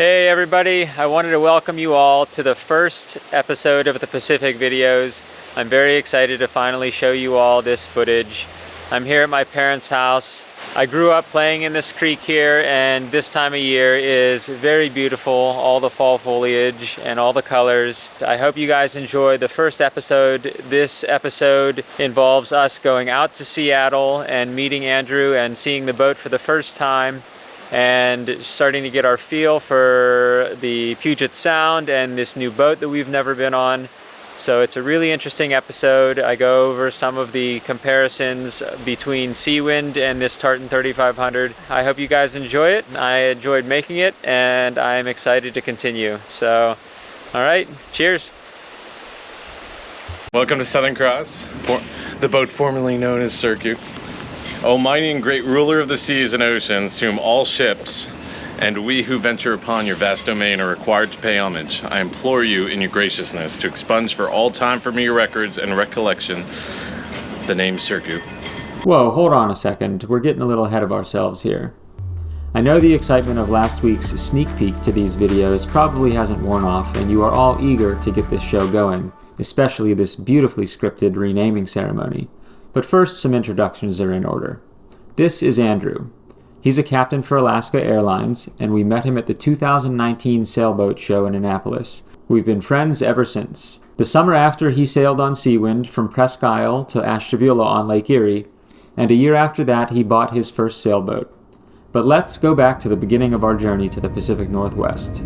Hey everybody, I wanted to welcome you all to the first episode of the Pacific videos. I'm very excited to finally show you all this footage. I'm here at my parents' house. I grew up playing in this creek here, and this time of year is very beautiful, all the fall foliage and all the colors. I hope you guys enjoy the first episode. This episode involves us going out to Seattle and meeting Andrew and seeing the boat for the first time, and starting to get our feel for the Puget Sound and this new boat that we've never been on. So it's a really interesting episode. I go over some of the comparisons between Seawind and this Tartan 3500. I hope you guys enjoy it. I enjoyed making it, and I'm excited to continue. So, all right, cheers. Welcome to Southern Cross, the boat formerly known as Circuit. O mighty and great ruler of the seas and oceans, to whom all ships and we who venture upon your vast domain are required to pay homage, I implore you in your graciousness to expunge for all time from your records and recollection the name Circuit. Whoa, hold on a second. We're getting a little ahead of ourselves here. I know the excitement of last week's sneak peek to these videos probably hasn't worn off, and you are all eager to get this show going, especially this beautifully scripted renaming ceremony. But first, some introductions are in order. This is Andrew. He's a captain for Alaska Airlines, and we met him at the 2019 sailboat show in Annapolis. We've been friends ever since. The summer after, he sailed on Seawind from Presque Isle to Ashtabula on Lake Erie, and a year after that, he bought his first sailboat. But let's go back to the beginning of our journey to the Pacific Northwest.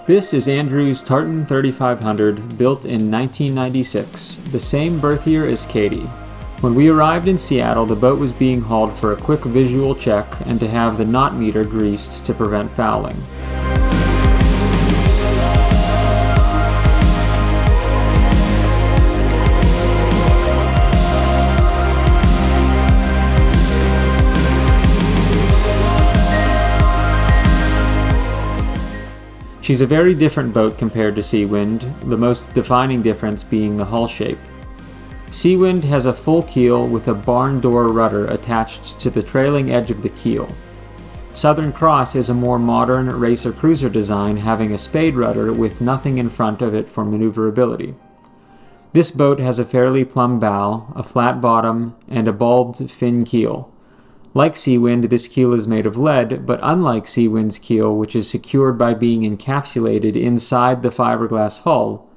This is Andrew's Tartan 3500, built in 1996, the same birth year as Katy. When we arrived in Seattle, the boat was being hauled for a quick visual check and to have the knot meter greased to prevent fouling. She's a very different boat compared to Seawind, the most defining difference being the hull shape. Seawind has a full keel with a barn door rudder attached to the trailing edge of the keel. Southern Cross is a more modern racer cruiser design, having a spade rudder with nothing in front of it for maneuverability. This boat has a fairly plumb bow, a flat bottom, and a bulbed fin keel. Like Seawind, this keel is made of lead, but unlike Seawind's keel, which is secured by being encapsulated inside the fiberglass hull,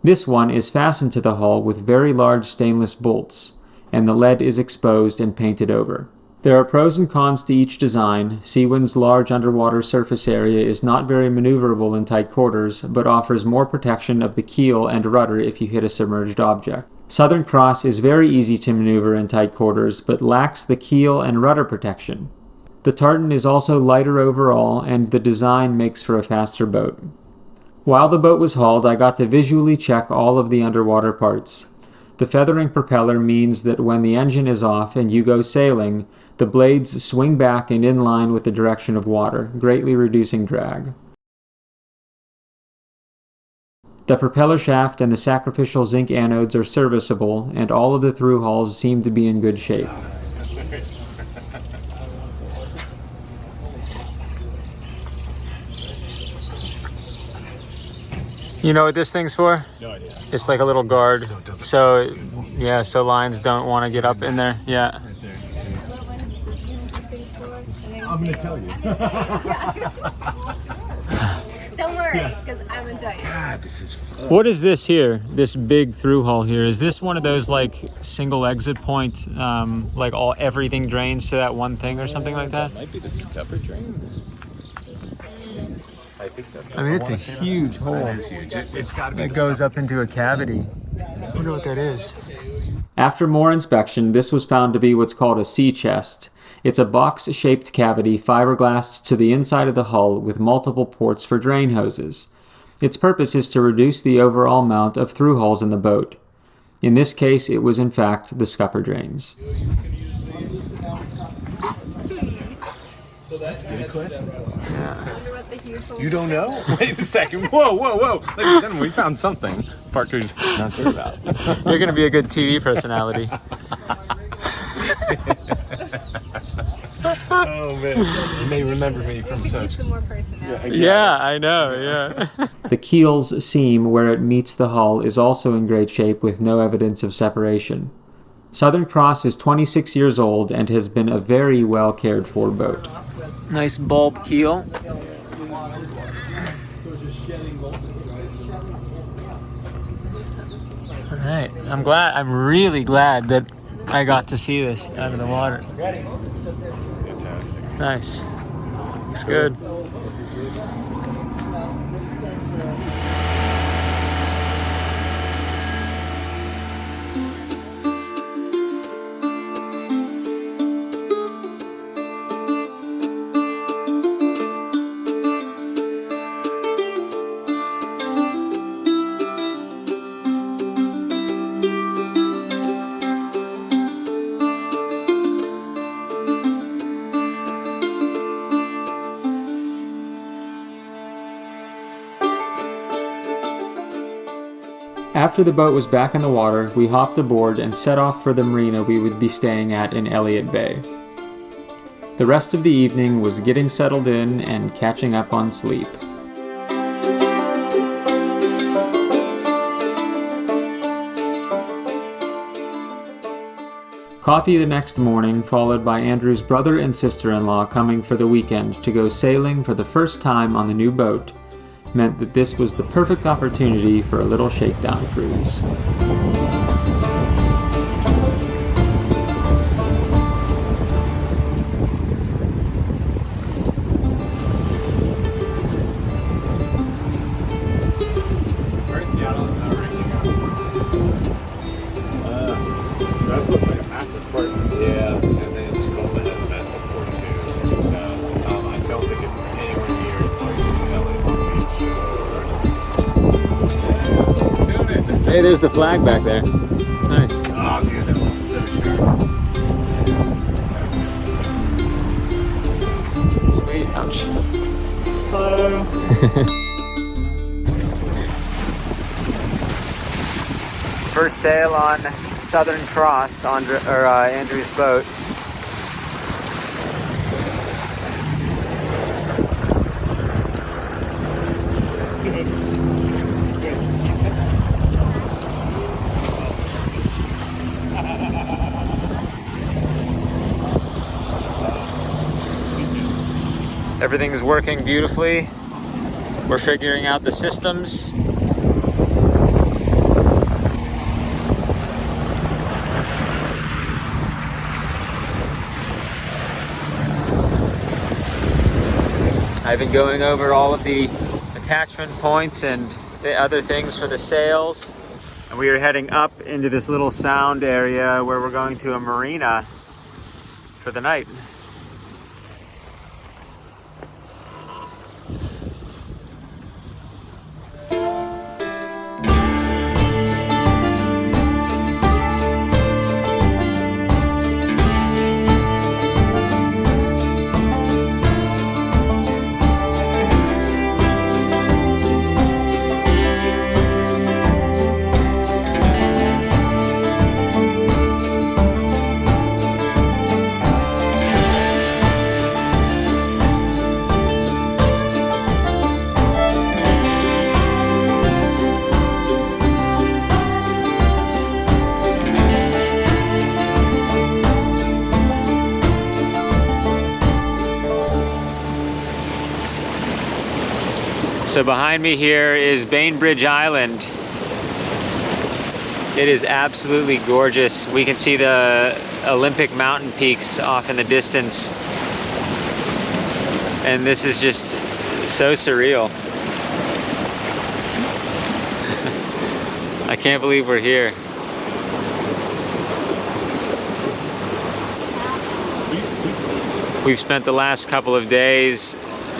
this one is fastened to the hull with very large stainless bolts, and the lead is exposed and painted over. There are pros and cons to each design. Seawind's large underwater surface area is not very maneuverable in tight quarters, but offers more protection of the keel and rudder if you hit a submerged object. Southern Cross is very easy to maneuver in tight quarters, but lacks the keel and rudder protection. The tartan is also lighter overall, and the design makes for a faster boat. While the boat was hauled, I got to visually check all of the underwater parts. The feathering propeller means that when the engine is off and you go sailing, the blades swing back and in line with the direction of water, greatly reducing drag. The propeller shaft and the sacrificial zinc anodes are serviceable, and all of the through hulls seem to be in good shape. You know what this thing's for? No idea. It's like a little guard. So lines don't want to get up in there. Yeah. I'm gonna tell you. Don't worry, because I'm gonna tell you. God, this is. What is this here? This big through hull here? Is this one of those like single exit point, like everything drains to that one thing or something like that? Might be the scupper drain. I think that's. I mean, it's a huge hole. That is huge. It's got to be. It goes up into a cavity. I wonder what that is. After more inspection, this was found to be what's called a sea chest. It's a box-shaped cavity fiberglassed to the inside of the hull with multiple ports for drain hoses. Its purpose is to reduce the overall amount of through hulls in the boat. In this case, it was in fact the scupper drains. So that's a good question. Yeah. You don't know? Wait a second. Whoa. Ladies and gentlemen, we found something Parker's not sure about. You're going to be a good TV personality. Oh man, you may remember me from such. Some more personality. Yeah, I know, yeah. The keel's seam where it meets the hull is also in great shape with no evidence of separation. Southern Cross is 26 years old and has been a very well cared for boat. Nice bulb keel. All right, I'm really glad that I got to see this out of the water. Fantastic. Nice. Looks good. After the boat was back in the water, we hopped aboard and set off for the marina we would be staying at in Elliot Bay. The rest of the evening was getting settled in and catching up on sleep. Coffee the next morning, followed by Andrew's brother and sister-in-law coming for the weekend to go sailing for the first time on the new boat, meant that this was the perfect opportunity for a little shakedown cruise. Where's Seattle? That looks like a massive port. Yeah, and then Tacoma has a massive port too. So I don't think it's anywhere near as large as LA Long Beach. Hey, there's the flag back there. Nice. Oh, dude, that looks so sharp. Sweet. Ouch. Hello. First sail on Southern Cross on Andrew's boat. Everything's working beautifully. We're figuring out the systems. I've been going over all of the attachment points and the other things for the sails. And we are heading up into this little sound area where we're going to a marina for the night. So behind me here is Bainbridge Island. It is absolutely gorgeous. We can see the Olympic mountain peaks off in the distance. And this is just so surreal. I can't believe we're here. We've spent the last couple of days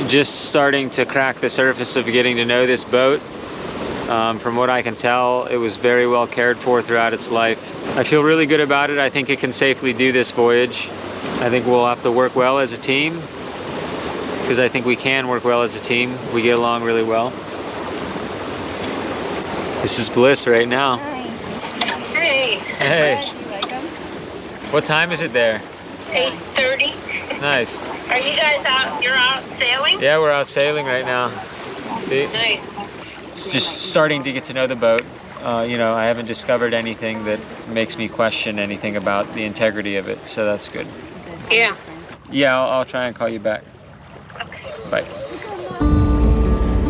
just starting to crack the surface of getting to know this boat. From what I can tell, it was very well cared for throughout its life. I feel really good about it. I think it can safely do this voyage. I think we'll have to work well as a team, because I think we can work well as a team. We get along really well. This is Bliss right now. Hey. Hey. You like them? What time is it there? 8:30. Nice. Are you guys out? You're out sailing? Yeah, we're out sailing right now. Nice. Just starting to get to know the boat. You know, I haven't discovered anything that makes me question anything about the integrity of it, so that's good. Yeah. Yeah, I'll try and call you back. Bye.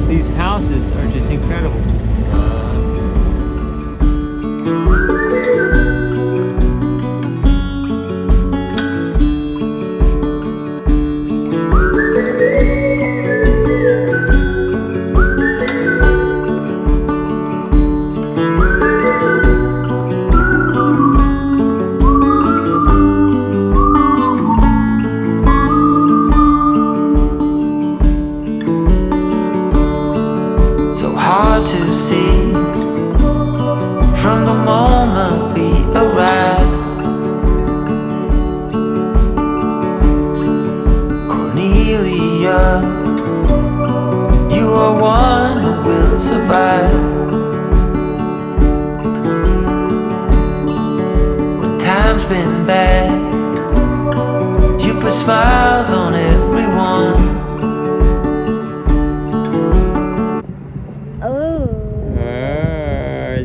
These houses are just incredible. To see from the moment we arrive. Cornelia, you are one who will survive. When time's been bad, you put smiles on everyone.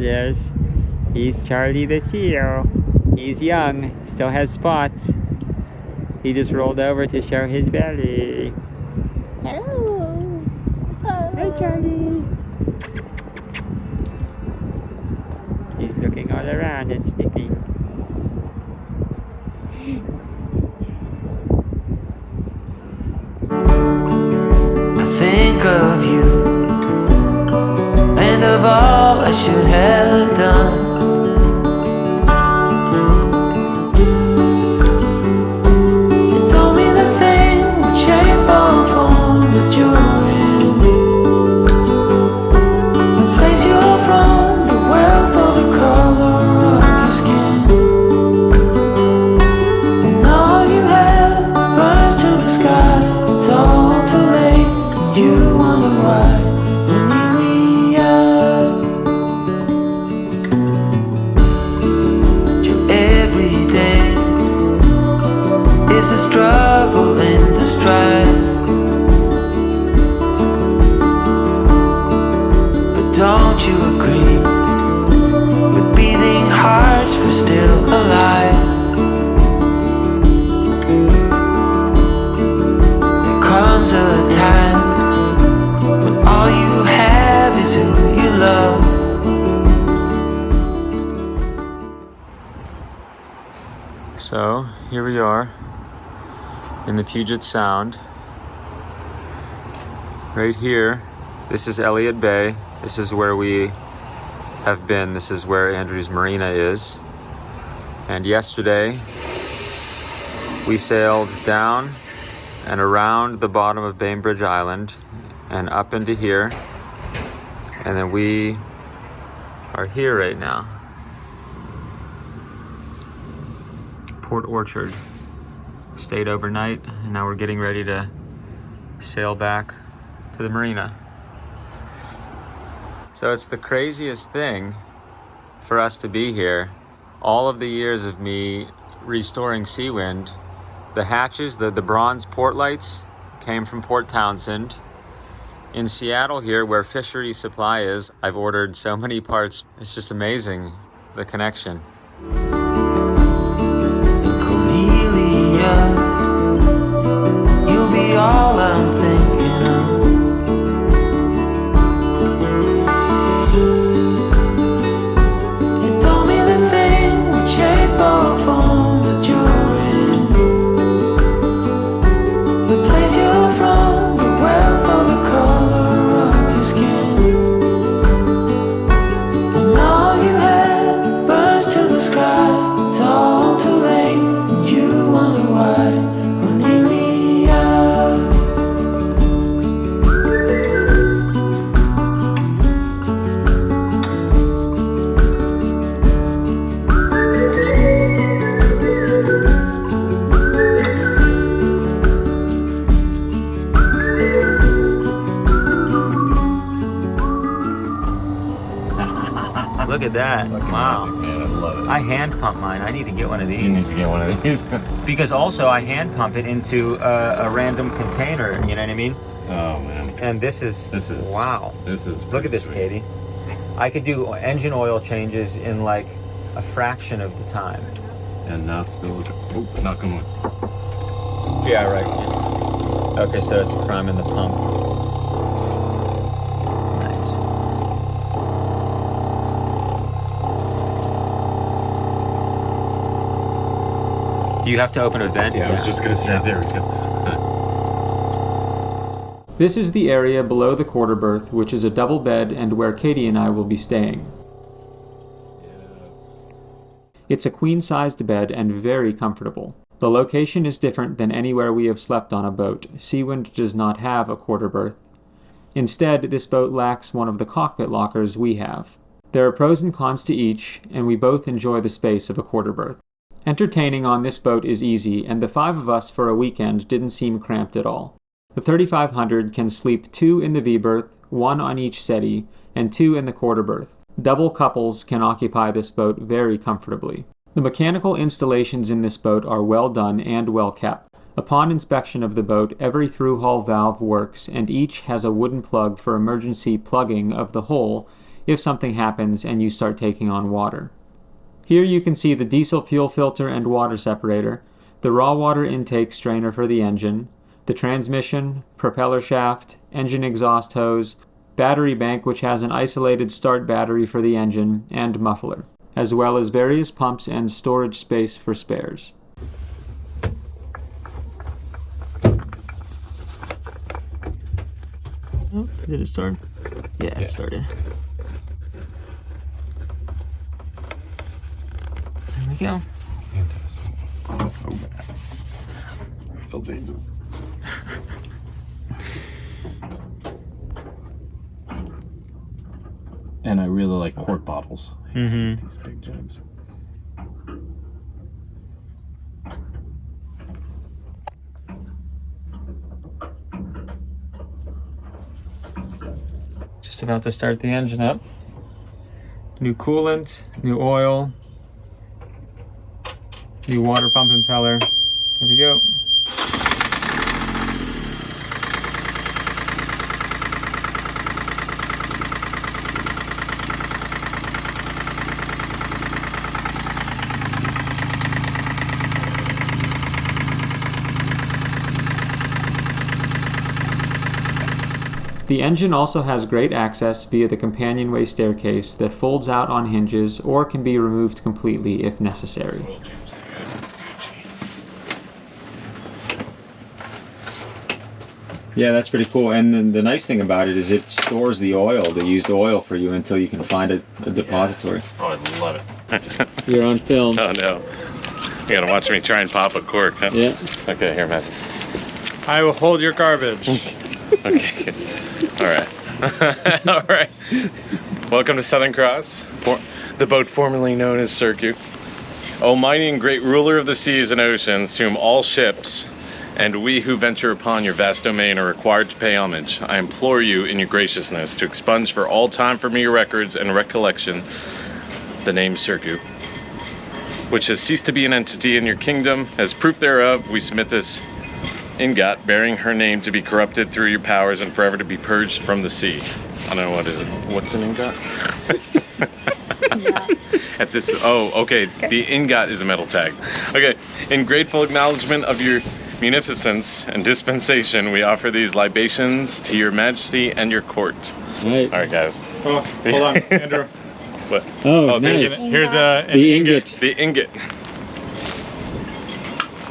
Yes, he's Charlie the seal. He's young, still has spots. He just rolled over to show his belly. Hello. Hi, Charlie. He's looking all around and sniffing. I think of you and of all I should have done. You told me the thing would shape or form that you're in. The place you're from, your wealth, or the color of your skin. And all you have burns to the sky. It's all too late, and you wonder why. It's a struggle and a strife, but don't you agree? With beating hearts we're still alive. There comes a time when all you have is who you love. So here we are in the Puget Sound. Right here, this is Elliot Bay. This is where we have been. This is where Andrew's Marina is. And yesterday, we sailed down and around the bottom of Bainbridge Island and up into here. And then we are here right now. Port Orchard. Stayed overnight, and now we're getting ready to sail back to the marina. So it's the craziest thing for us to be here. All of the years of me restoring Seawind, the hatches, the bronze port lights came from Port Townsend. In Seattle here, where Fishery Supply is, I've ordered so many parts. It's just amazing, the connection. You'll be all I'm thinking of. It don't mean a thing what shape or form that you're in, the place you're from, the wealth or the color of your skin. And all you had burns to the sky. It's all too late, and you wonder why. Look at that. Wow. Magic, man. I love it. I hand pump mine. I need to get one of these. You need to get one of these. Because also I hand pump it into a random container, you know what I mean? Oh, man. And this is wow. This is Look at this, sweet. Katie. I could do engine oil changes in like a fraction of the time. And not spill it. Oh, not going. Yeah, right. Okay, so it's priming the pump. Nice. Do you have to open a vent? Yeah, I was just gonna say, there we go. This is the area below the quarter berth, which is a double bed and where Katy and I will be staying. It's a queen-sized bed and very comfortable. The location is different than anywhere we have slept on a boat. Seawind does not have a quarter berth. Instead, this boat lacks one of the cockpit lockers we have. There are pros and cons to each, and we both enjoy the space of a quarter berth. Entertaining on this boat is easy, and the 5 of us for a weekend didn't seem cramped at all. The 3500 can sleep 2 in the V-berth, 1 on each settee, and 2 in the quarter berth. Double couples can occupy this boat very comfortably. The mechanical installations in this boat are well done and well kept. Upon inspection of the boat, every through-hull valve works, and each has a wooden plug for emergency plugging of the hole if something happens and you start taking on water. Here you can see the diesel fuel filter and water separator, the raw water intake strainer for the engine, the transmission, propeller shaft, engine exhaust hose, battery bank which has an isolated start battery for the engine, and muffler, as well as various pumps and storage space for spares. Oh, did it start? Yeah, it started. There we go. Oh, changes. And I really like quart bottles. Mm-hmm. These big jugs. Just about to start the engine up. New coolant, new oil, new water pump impeller. There we go. The engine also has great access via the companionway staircase that folds out on hinges or can be removed completely if necessary. This is Gucci. Yeah, that's pretty cool. And then the nice thing about it is it stores the oil, the used oil for you until you can find a depository. Oh, I love it. You're on film. Oh no. You gotta watch me try and pop a cork, huh? Yeah. Okay, here, Matt. I will hold your garbage. Okay. All right. All right. Welcome to Southern Cross, the boat formerly known as Circuit. O mighty and great ruler of the seas and oceans, to whom all ships and we who venture upon your vast domain are required to pay homage, I implore you in your graciousness to expunge for all time from your records and recollection the name Circuit, which has ceased to be an entity in your kingdom. As proof thereof, we submit this ingot bearing her name to be corrupted through your powers and forever to be purged from the sea. I don't know what is it. What's an ingot? At this, okay. The ingot is a metal tag. Okay, in grateful acknowledgement of your munificence and dispensation, we offer these libations to your majesty and your court. Right. All right, guys. Oh, hold on, Andrew. What? Oh, there's nice. Here's an The ingot. the ingot.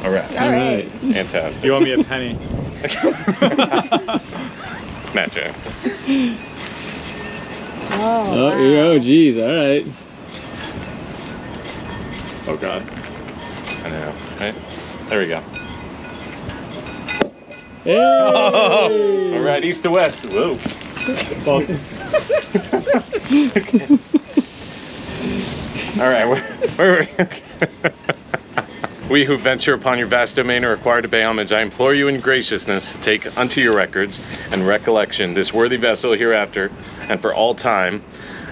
All right. All right. Fantastic. You owe me a penny. Matt J. Oh, geez. All right. Oh God. I know, right? There we go. Hey! Oh, all right, east to west. Whoa. Well, All right, where we who venture upon your vast domain are required to pay homage. I implore you in graciousness to take unto your records and recollection this worthy vessel hereafter and for all time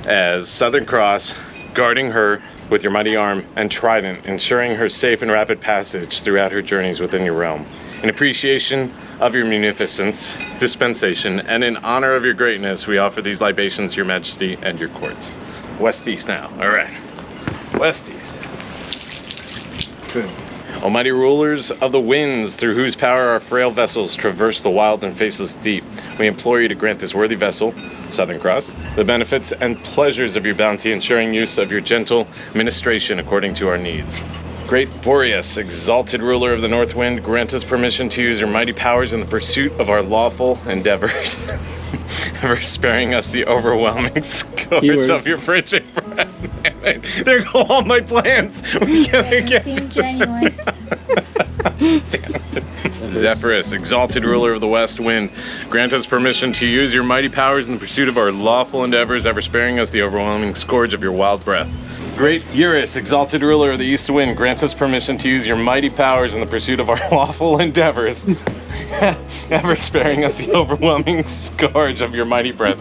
as Southern Cross, guarding her with your mighty arm and trident, ensuring her safe and rapid passage throughout her journeys within your realm. In appreciation of your munificence, dispensation, and in honor of your greatness, we offer these libations to your majesty and your courts. West-east now. All right. West-east. Good. Almighty rulers of the winds, through whose power our frail vessels traverse the wild and faceless deep, we implore you to grant this worthy vessel, Southern Cross, the benefits and pleasures of your bounty, ensuring use of your gentle ministration according to our needs. Great Boreas, exalted ruler of the north wind, grant us permission to use your mighty powers in the pursuit of our lawful endeavors, ever sparing us the overwhelming scourge Keywords. of your frigid breath. There go all my plans. We can't get Seem genuine. Zephyrus, exalted ruler of the west wind, grant us permission to use your mighty powers in the pursuit of our lawful endeavors, ever sparing us the overwhelming scourge of your wild breath. Great Eurus, exalted ruler of the east wind, grant us permission to use your mighty powers in the pursuit of our lawful endeavors, ever sparing us the overwhelming scourge of your mighty breath.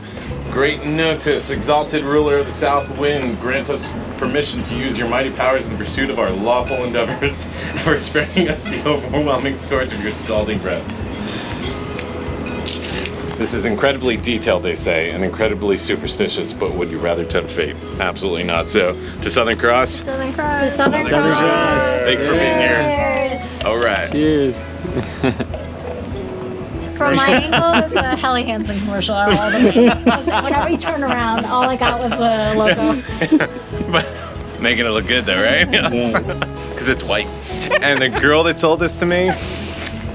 Great Notus, exalted ruler of the south wind, grant us permission to use your mighty powers in the pursuit of our lawful endeavors, ever sparing us the overwhelming scourge of your scalding breath. This is incredibly detailed, they say, and incredibly superstitious, but would you rather tempt fate? Absolutely not. So, to Southern Cross, Southern Cross. Southern Cross. Thanks for being here. Cheers. All right. Cheers. From my angle, it was a Helly Hansen commercial all the way. I was like, whenever you turn around, all I got was the logo. But making it look good though, right? Yeah. Because it's white. And the girl that sold this to me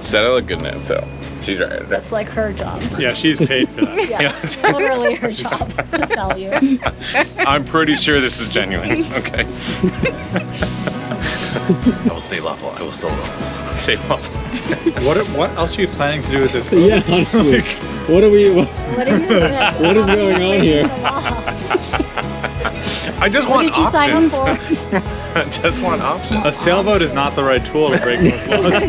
said I look good in it, so she's right. That's like her job. yeah, she's paid for that. Yeah, literally her job to sell you. I'm pretty sure this is genuine. Okay. I will stay lawful. I will still stay lawful. What else are you planning to do with this boat? Yeah, honestly. What are we? What What are you doing? is going on here? I just What want did you sign up options. for? I just want options. A sailboat is not the right tool to break those laws.